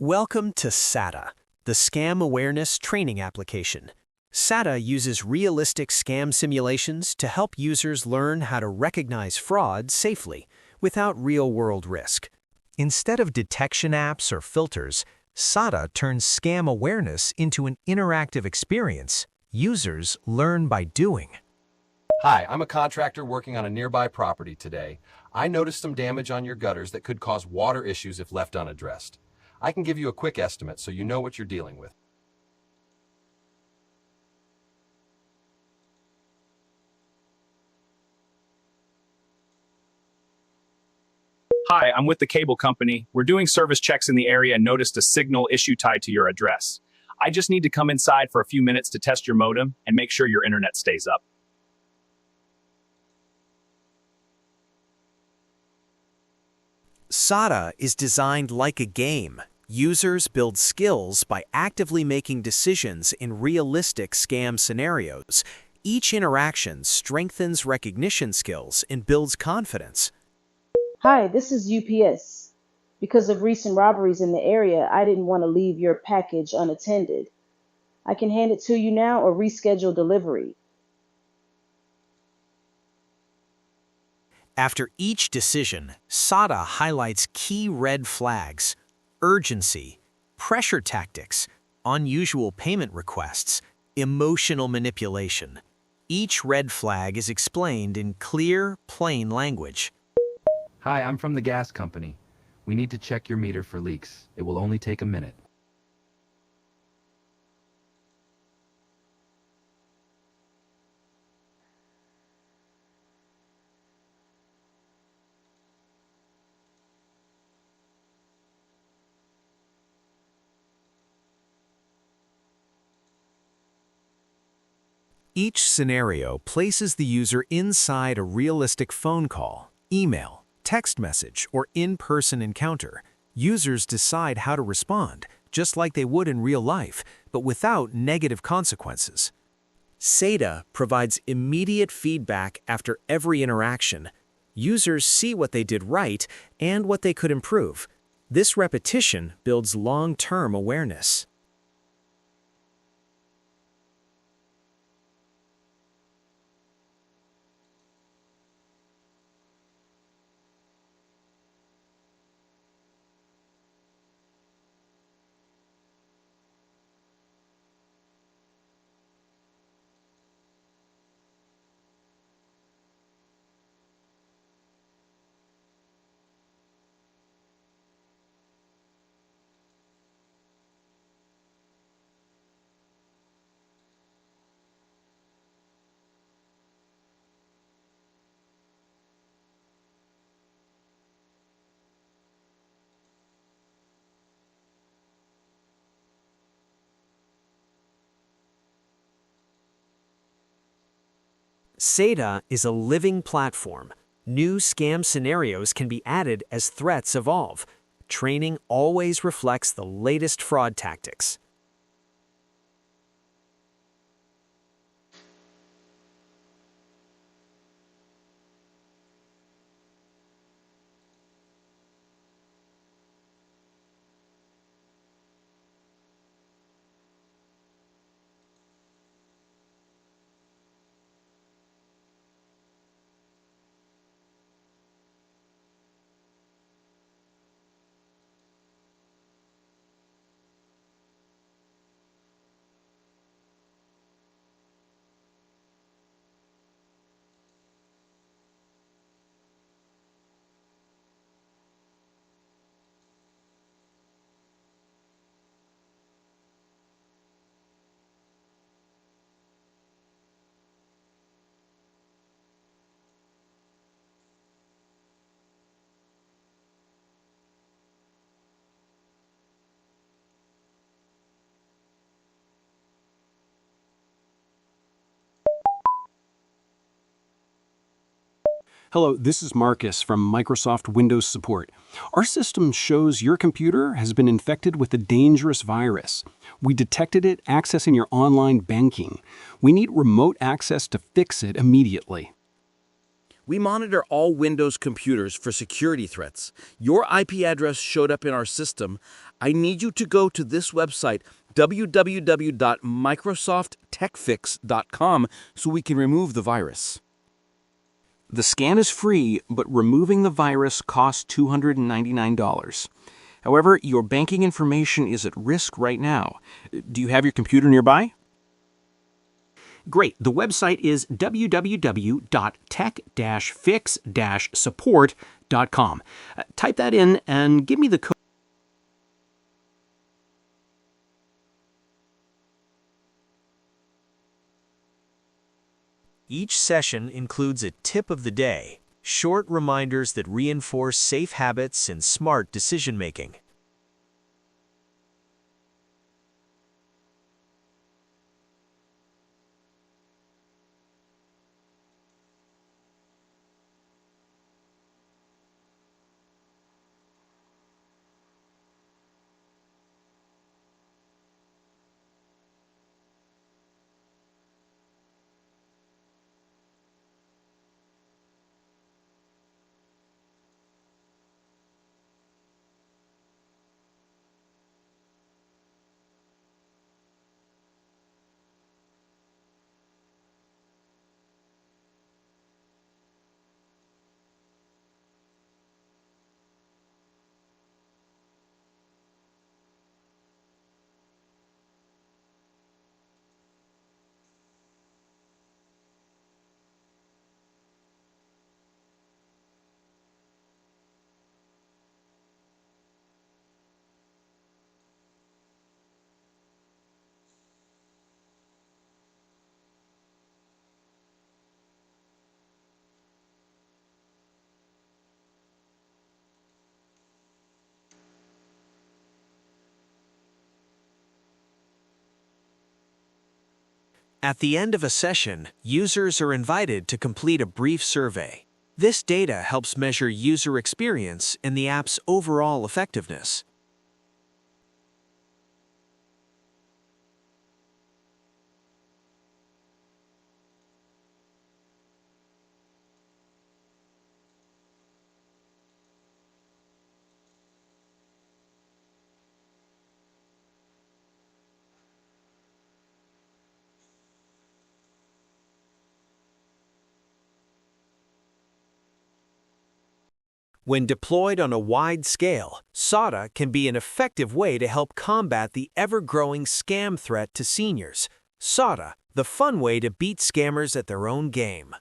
Welcome to SATA, the Scam Awareness Training application. SATA uses realistic scam simulations to help users learn how to recognize fraud safely, without real-world risk. Instead of detection apps or filters, SATA turns scam awareness into an interactive experience. Users learn by doing. Hi, I'm a contractor working on a nearby property today. I noticed some damage on your gutters that could cause water issues if left unaddressed. I can give you a quick estimate so you know what you're dealing with. Hi, I'm with the cable company. We're doing service checks in the area and noticed a signal issue tied to your address. I just need to come inside for a few minutes to test your modem and make sure your internet stays up. SATA is designed like a game. Users build skills by actively making decisions in realistic scam scenarios. Each interaction strengthens recognition skills and builds confidence. Hi, this is UPS. Because of recent robberies in the area, I didn't want to leave your package unattended. I can hand it to you now or reschedule delivery. After each decision, SATA highlights key red flags: urgency, pressure tactics, unusual payment requests, emotional manipulation. Each red flag is explained in clear, plain language. Hi, I'm from the gas company. We need to check your meter for leaks. It will only take a minute. Each scenario places the user inside a realistic phone call, email, text message, or in-person encounter. Users decide how to respond, just like they would in real life, but without negative consequences. SATA provides immediate feedback after every interaction. Users see what they did right and what they could improve. This repetition builds long-term awareness. SATA is a living platform. New scam scenarios can be added as threats evolve. Training always reflects the latest fraud tactics. Hello, this is Marcus from Microsoft Windows Support. Our system shows your computer has been infected with a dangerous virus. We detected it accessing your online banking. We need remote access to fix it immediately. We monitor all Windows computers for security threats. Your IP address showed up in our system. I need you to go to this website, www.microsofttechfix.com, so we can remove the virus. The scan is free, but removing the virus costs $299. However, your banking information is at risk right now. Do you have your computer nearby? Great. The website is www.tech-fix-support.com. Type that in and give me the code. Each session includes a tip of the day, short reminders that reinforce safe habits and smart decision-making. At the end of a session, users are invited to complete a brief survey. This data helps measure user experience and the app's overall effectiveness. When deployed on a wide scale, SOTA can be an effective way to help combat the ever-growing scam threat to seniors. SOTA, the fun way to beat scammers at their own game.